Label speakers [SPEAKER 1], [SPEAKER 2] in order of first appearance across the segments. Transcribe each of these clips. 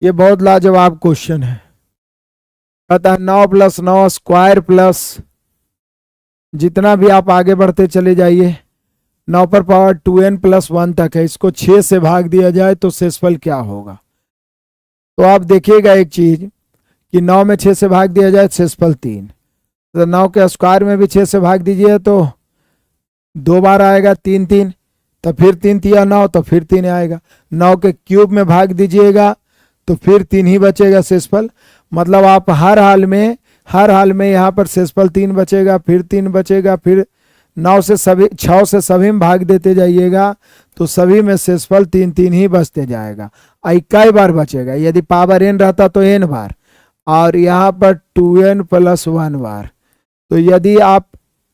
[SPEAKER 1] ये बहुत लाजवाब क्वेश्चन है। कहता है 9 + 9 स्क्वायर प्लस, जितना भी आप आगे बढ़ते चले जाइए 9 पर पावर 2n+1 तक है, इसको 6 से भाग दिया जाए तो शेषफल क्या होगा। तो आप देखिएगा एक चीज कि 9 में 6 से भाग दिया जाए शेषफल 3, तो 9 के स्क्वायर में भी 6 से भाग दीजिए तो 2 बार आएगा 3 3, तो फिर 3 तिया 9, तो फिर 3 आएगा। 9 के क्यूब में भाग दीजिएगा तो फिर 3 ही बचेगा शेषफल। मतलब आप हर हाल में यहाँ पर शेषफल 3 बचेगा, फिर 3 बचेगा, फिर 9 से सभी 6 से सभी में भाग देते जाइएगा तो सभी में शेषफल 3 3 ही बचते जाएगा। कई बार बचेगा, यदि पावर n रहता तो n बार, और यहाँ पर 2n+1 बार। तो यदि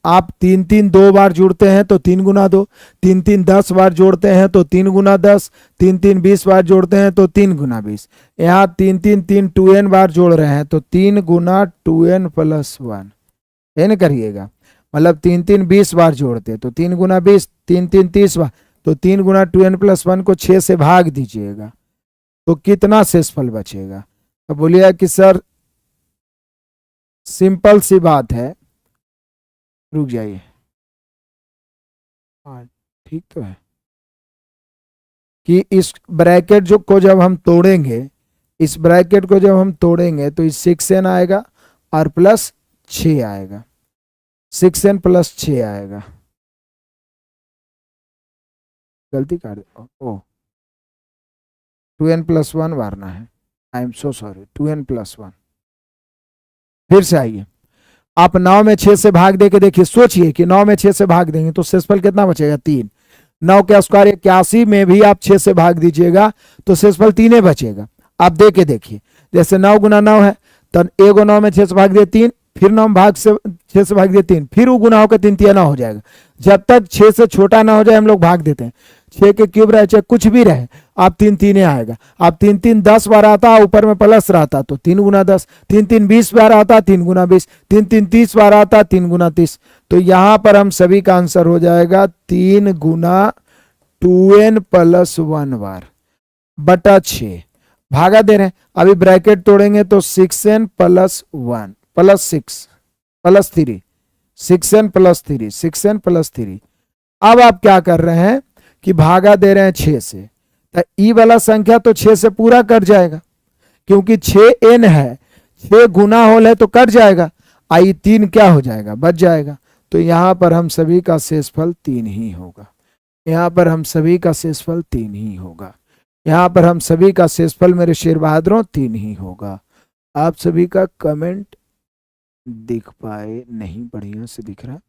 [SPEAKER 1] आप 3 3 2 बार जोड़ते हैं तो 3 गुना 2, 3 3 10 बार जोड़ते हैं तो 3 गुना 10, 3 3 20 बार जोड़ते हैं तो 3 गुना 20। यहाँ 3 3 3 2n बार जोड़ रहे हैं तो 3 गुना 2n+1 n करिएगा। मतलब 3 3 20 बार जोड़ते तो 3 गुना 20, 3 3 30 बार, तो 3 गुना 2n+1 को 6 से भाग दीजिएगा तो कितना शेषफल बचेगा। तो बोलिए कि सर सिंपल सी बात है, रुक जाइए, हाँ ठीक तो है, कि इस ब्रैकेट जो को जब हम तोड़ेंगे, इस ब्रैकेट को जब हम तोड़ेंगे तो इस 6n आएगा और प्लस 6 आएगा, 6n + 6 आएगा। गलती कर ओ 2n+1 मारना है, I am so sorry, 2n+1। फिर से आइए, आप 9 में 6 से भाग दे के देखिए, सोचिए कि 9 में 6 से भाग देंगे तो शेषफल कितना बचेगा 3। 9 के स्क्वायर 81 में भी आप 6 से भाग दीजिएगा तो शेषफल 3 बचेगा। आप दे के देखिए, जैसे 9 गुना 9 है तो एगो 9 में 6 से भाग दिए 3, फिर 9 भाग से 6 से भाग दिए 3, फिर वो गुना होकर 3 3 हो जाएगा। जब तक 6 से छोटा ना हो जाए हम लोग भाग देते हैं। 6 के क्यूब रहे चाहे कुछ भी रहे, आप 3 3 आएगा। आप 3 3 10 बार आता, ऊपर में प्लस रहता तो 3 गुना 10, 3 3 20 बार आता 3 गुना 20, 3 3 30 बार आता 3 गुना 30। तो यहां पर हम सभी का आंसर हो जाएगा 3 गुना 2n+1 बार बटा 6। भागा दे रहे हैं, अभी ब्रैकेट तोड़ेंगे तो 6n + 1 + 6 + 3, 6n + 3, 6n + 3। अब आप क्या कर रहे हैं कि भागा दे रहे हैं 6 से, तो ई वाला संख्या तो 6 से पूरा कट जाएगा क्योंकि 6n है, 6 गुना होल है तो कट जाएगा, आई 3 क्या हो जाएगा, बच जाएगा। तो यहां पर हम सभी का शेषफल 3 ही होगा। यहाँ पर हम सभी का शेषफल 3 ही होगा। यहाँ पर हम सभी का शेषफल मेरे शेर बहादुरों 3 ही होगा। आप सभी का कमेंट दिख पाए नहीं, बढ़िया से दिख रहा,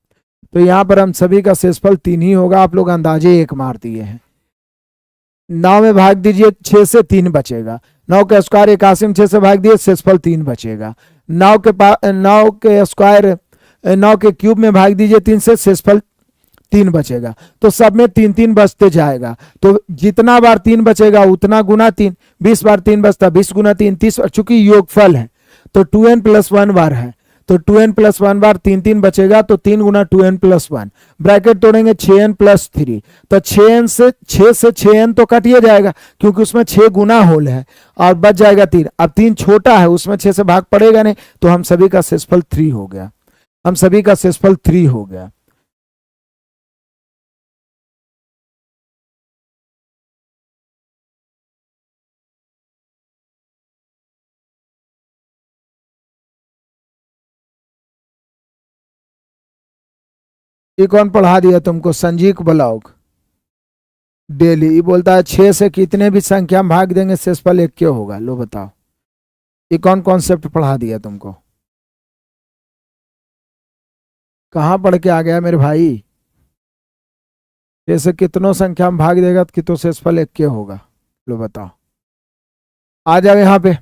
[SPEAKER 1] तो यहाँ पर हम सभी का शेषफल 3 ही होगा। आप लोग अंदाजे 1 मार दिए हैं। 9 में भाग दीजिए 6 से 3 बचेगा, 9 के स्क्वायर 81 में 6 से भाग दिए शेषफल 3 बचेगा। 9 के स्क्वायर 9 के क्यूब में भाग दीजिए 3 से, शेषफल 3 बचेगा। तो सब में 3 3 बचते जाएगा, तो जितना बार 3 बचेगा उतना गुना 3, 20 बार 3 बचता 20 गुना 3 30, चूंकि योगफल है तो 2n+1 बार है, तो 2n+1 बार 3 3 बचेगा, तो 3 गुना 2n+1। ब्रैकेट तोड़ेंगे 6n + 3, तो 6 से 6n तो कटिए जाएगा क्योंकि उसमें 6 गुना होल है, और बच जाएगा 3। अब 3 छोटा है, उसमें 6 से भाग पड़ेगा नहीं, तो हम सभी का शेषफल 3 हो गया। हम सभी का शेषफल 3 हो गया। ये कौन पढ़ा दिया तुमको, संजीव ब्लॉग डेली। ये बोलता है 6 से कितने भी संख्या में भाग देंगे शेषफल 1 क्यों होगा, लो बताओ। ये कौन कॉन्सेप्ट पढ़ा दिया तुमको, कहाँ पढ़ के आ गया मेरे भाई। 6 से कितनों संख्या में भाग देगा तो शेषफल 1 क्यों होगा, लो बताओ। आ जाओ यहाँ पे।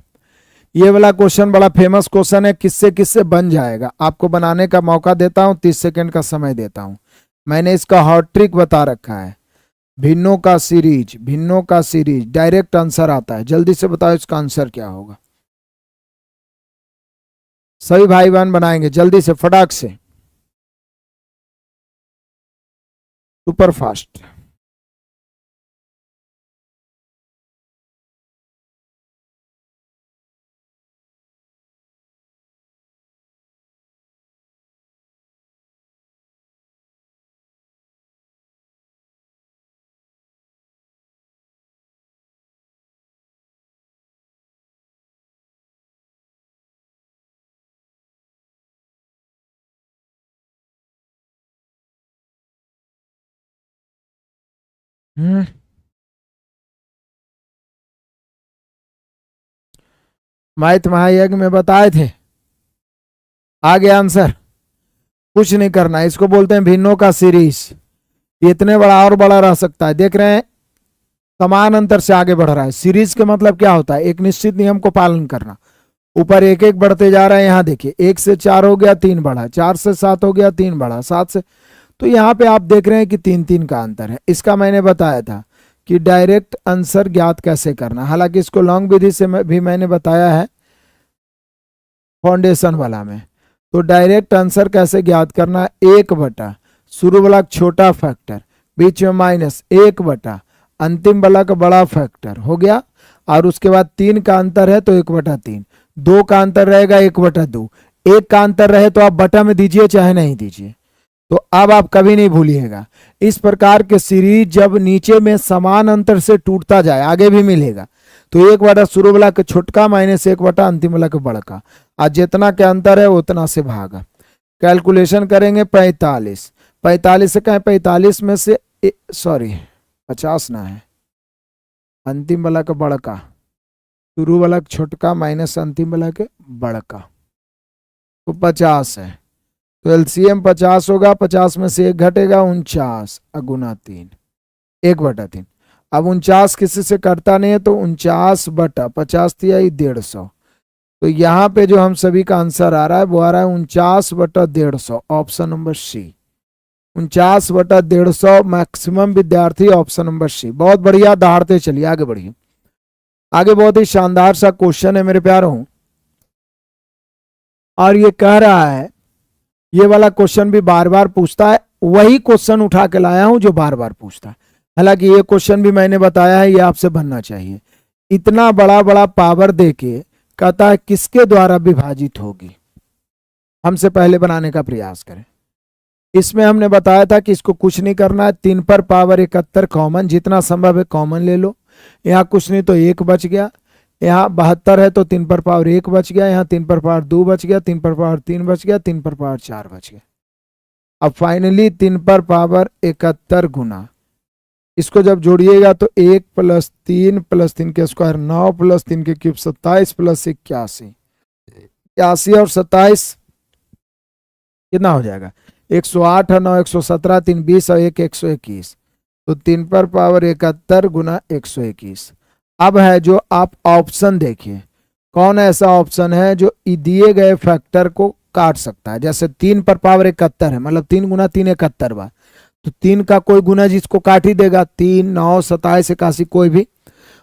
[SPEAKER 1] ये वाला क्वेश्चन बड़ा फेमस क्वेश्चन है, किससे किससे बन जाएगा। आपको बनाने का मौका देता हूँ, 30 सेकंड का समय देता हूँ। मैंने इसका हॉट ट्रिक बता रखा है, भिन्नों का सीरीज, भिन्नों का सीरीज, डायरेक्ट आंसर आता है। जल्दी से बताओ इसका आंसर क्या होगा। सभी भाई बहन बनाएंगे जल्दी से, फटाक से, सुपर फास्ट। मैथ महायज्ञ में बताए थे। आ गया आंसर। कुछ नहीं करना, इसको बोलते हैं भिन्नों का सीरीज। इतने बड़ा और बड़ा रह सकता है, देख रहे हैं समान अंतर से आगे बढ़ रहा है। सीरीज के मतलब क्या होता है, एक निश्चित नियम को पालन करना। ऊपर एक एक बढ़ते जा रहा है, यहाँ देखिए 1 से 4 हो गया 3 बढ़ा, 4 से 7 हो गया 3 बढ़ा, 7 से, तो यहाँ पे आप देख रहे हैं कि 3 का अंतर है। इसका मैंने बताया था कि डायरेक्ट आंसर ज्ञात कैसे करना, हालांकि इसको लॉन्ग विधि से भी मैंने बताया है फाउंडेशन वाला में। तो डायरेक्ट आंसर कैसे ज्ञात करना, 1 शुरू वाला छोटा फैक्टर, बीच में माइनस 1 अंतिम वाला का बड़ा फैक्टर हो गया, और उसके बाद 3 का अंतर है तो 1/3, 2 का अंतर रहेगा 1/2, 1 का अंतर रहे तो आप बटा में दीजिए चाहे नहीं दीजिए। तो अब आप कभी नहीं भूलिएगा, इस प्रकार के सीरीज जब नीचे में समान अंतर से टूटता जाए, आगे भी मिलेगा, तो 1 शुरू वाला के छोटका माइनस 1 अंतिम वाला के बड़का, आज जितना के अंतर है उतना से भागा। कैलकुलेशन करेंगे 45 से कहें 45 में से सॉरी 50 ना है, अंतिम वाला का बड़का शुरू वाला छोटका माइनस अंतिम वाला के बड़का, तो 50 है। तो एलसीएम 50 होगा, 50 में से 1 घटेगा 49 गुना 3, 1/3। अब 49 किसी से कटता नहीं है, तो 49/50 दिया 150। तो यहाँ पे जो हम सभी का आंसर आ रहा है वो आ रहा है 49/150, ऑप्शन नंबर सी। 49/150 मैक्सिमम विद्यार्थी ऑप्शन नंबर सी। बहुत बढ़िया, दहाड़ते चलिए आगे बढ़िए। आगे बहुत ही शानदार सा क्वेश्चन है मेरे प्यारों, और ये कह रहा है, ये वाला क्वेश्चन भी बार बार पूछता है, वही क्वेश्चन उठा के लाया हूं जो बार बार पूछता है। हालांकि ये क्वेश्चन भी मैंने बताया है, ये आपसे बनना चाहिए। इतना बड़ा बड़ा पावर देके कहता है किसके द्वारा विभाजित होगी, हमसे पहले बनाने का प्रयास करें। इसमें हमने बताया था कि इसको कुछ नहीं करना है, 3 पर पावर 71 कॉमन, जितना संभव है कॉमन ले लो। यहाँ कुछ नहीं तो 1 बच गया, यहाँ 72 है तो 3 पर पावर 1 बच गया, यहाँ 3 पर पावर 2 बच गया, 3 पर पावर 3 बच गया, 3 पर पावर 4 बच गया। अब फाइनली 3 पर पावर 71 गुना, इसको जब जोड़िएगा तो 1 + 3 + 3 के स्क्वायर 9 + 3 के क्यूब 27 + 81, 81 और 27 कितना हो जाएगा, 108 और 9 117, 3 20 और 1 121, तो 3 पर पावर 71 गुना 121। अब है जो आप ऑप्शन देखिए, कौन ऐसा ऑप्शन है जो दिए गए फैक्टर को काट सकता है। जैसे 3 पर पावर 71 है, मतलब 3 गुना 3 71 बार, तो 3 का कोई गुना जिसको काट ही देगा, 3 9 27 81 कोई भी।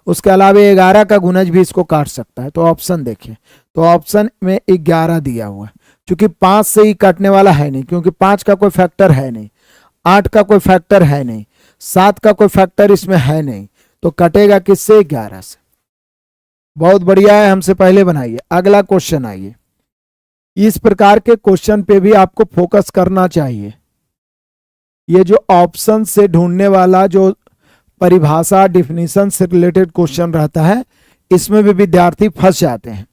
[SPEAKER 1] उसके अलावा 11 का गुनज भी इसको काट सकता है। तो ऑप्शन देखिए, तो ऑप्शन में 11 दिया हुआ है, क्योंकि 5 से ही काटने वाला है नहीं, क्योंकि 5 का कोई फैक्टर है नहीं, 8 का कोई फैक्टर है नहीं, 7 का कोई फैक्टर इसमें है नहीं, तो कटेगा किससे, 11 से। बहुत बढ़िया है, हमसे पहले बनाइए। अगला क्वेश्चन आइए, इस प्रकार के क्वेश्चन पे भी आपको फोकस करना चाहिए। ये जो ऑप्शन से ढूंढने वाला जो परिभाषा डिफिनीशन से रिलेटेड क्वेश्चन रहता है, इसमें भी विद्यार्थी फंस जाते हैं।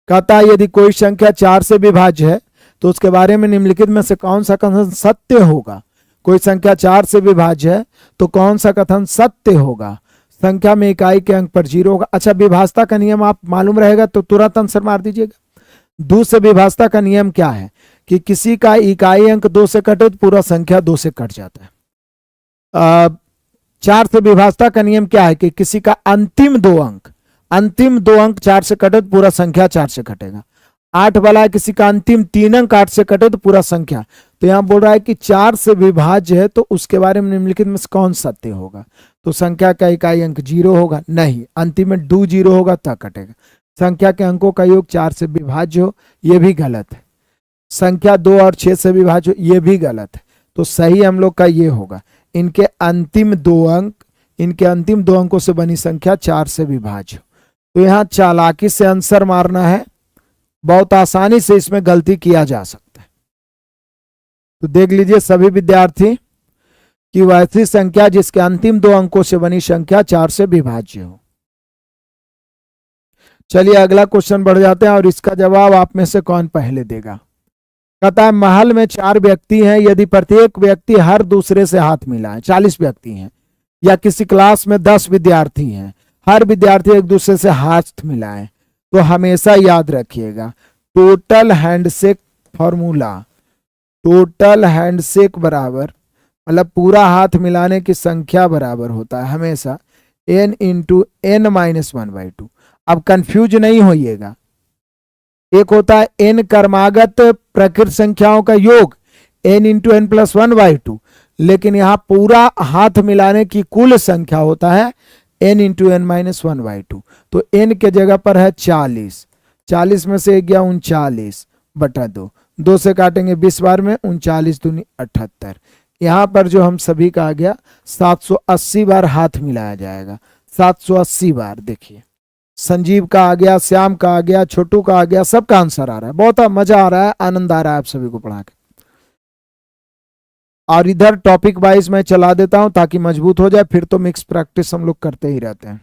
[SPEAKER 1] कहता है यदि कोई संख्या 4 से विभाज्य है तो उसके बारे में निम्नलिखित में से कौन सा कथन सत्य होगा। कोई संख्या 4 से विभाज्य है तो कौन सा कथन सत्य होगा। संख्या में इकाई के अंक पर 0 होगा। अच्छा, विभाजता का नियम आप मालूम रहेगा तो तुरंत आंसर मार दीजिएगा। 2 से विभाजता का नियम क्या है कि किसी का इकाई अंक 2 से कटे तो पूरा संख्या 2 से कट जाता है। 4 से विभाजता का नियम क्या है कि किसी का अंतिम 2 अंक 4 से कटे तो पूरा संख्या 4 से कटेगा। 8 वाला है किसी का अंतिम 3 अंक 8 से कटे तो पूरा संख्या। तो यहां बोल रहा है कि 4 से विभाज्य है तो उसके बारे में निम्नलिखित में से कौन सत्य होगा। तो संख्या का इकाई अंक 0 होगा, नहीं, अंतिम में 2 0 होगा तब कटेगा। संख्या के अंकों का योग 4 से विभाज्य हो, यह भी गलत है। संख्या 2 और 6 से विभाज्य हो, यह भी गलत है। तो सही हम लोग का ये होगा, इनके अंतिम 2 अंकों से बनी संख्या 4 से विभाज्य हो। तो यहां चालाकी से आंसर मारना है, बहुत आसानी से इसमें गलती किया जा सकता है। तो देख लीजिए सभी विद्यार्थी कि वैसी संख्या जिसके अंतिम 2 अंकों से बनी संख्या 4 से विभाज्य हो। चलिए अगला क्वेश्चन बढ़ जाते हैं और इसका जवाब आप में से कौन पहले देगा। कहता है महल में 4 व्यक्ति हैं, यदि प्रत्येक व्यक्ति हर दूसरे से हाथ मिलाए, 40 व्यक्ति हैं, या किसी क्लास में 10 विद्यार्थी हैं, हर विद्यार्थी एक दूसरे से हाथ मिलाए, तो हमेशा याद रखिएगा total handshake formula, total handshake बराबर मतलब पूरा हाथ मिलाने की संख्या बराबर होता है हमेशा n इंटू n माइनस 1/2। अब कंफ्यूज नहीं होइएगा, एक होता है n क्रमागत प्रकृत संख्याओं का योग n इंटू n प्लस 1/2, लेकिन यहां पूरा हाथ मिलाने की कुल संख्या होता है n इंटू n माइनस 1/2। तो n के जगह पर है 40, 40 में से 1 गया 39 बटा 2, 2 से काटेंगे 20 बार में 39 दूनी 78। यहां पर जो हम सभी का आ गया 780 बार हाथ मिलाया जाएगा, 780 बार। देखिए संजीव का आ गया, श्याम का आ गया, छोटू का आ गया, सबका आंसर आ रहा है। बहुत मजा आ रहा है, आनंद आ रहा है आप सभी को पढ़ा के। और इधर टॉपिक वाइज मैं चला देता हूं ताकि मजबूत हो जाए, फिर तो मिक्स प्रैक्टिस हम लोग करते ही रहते हैं।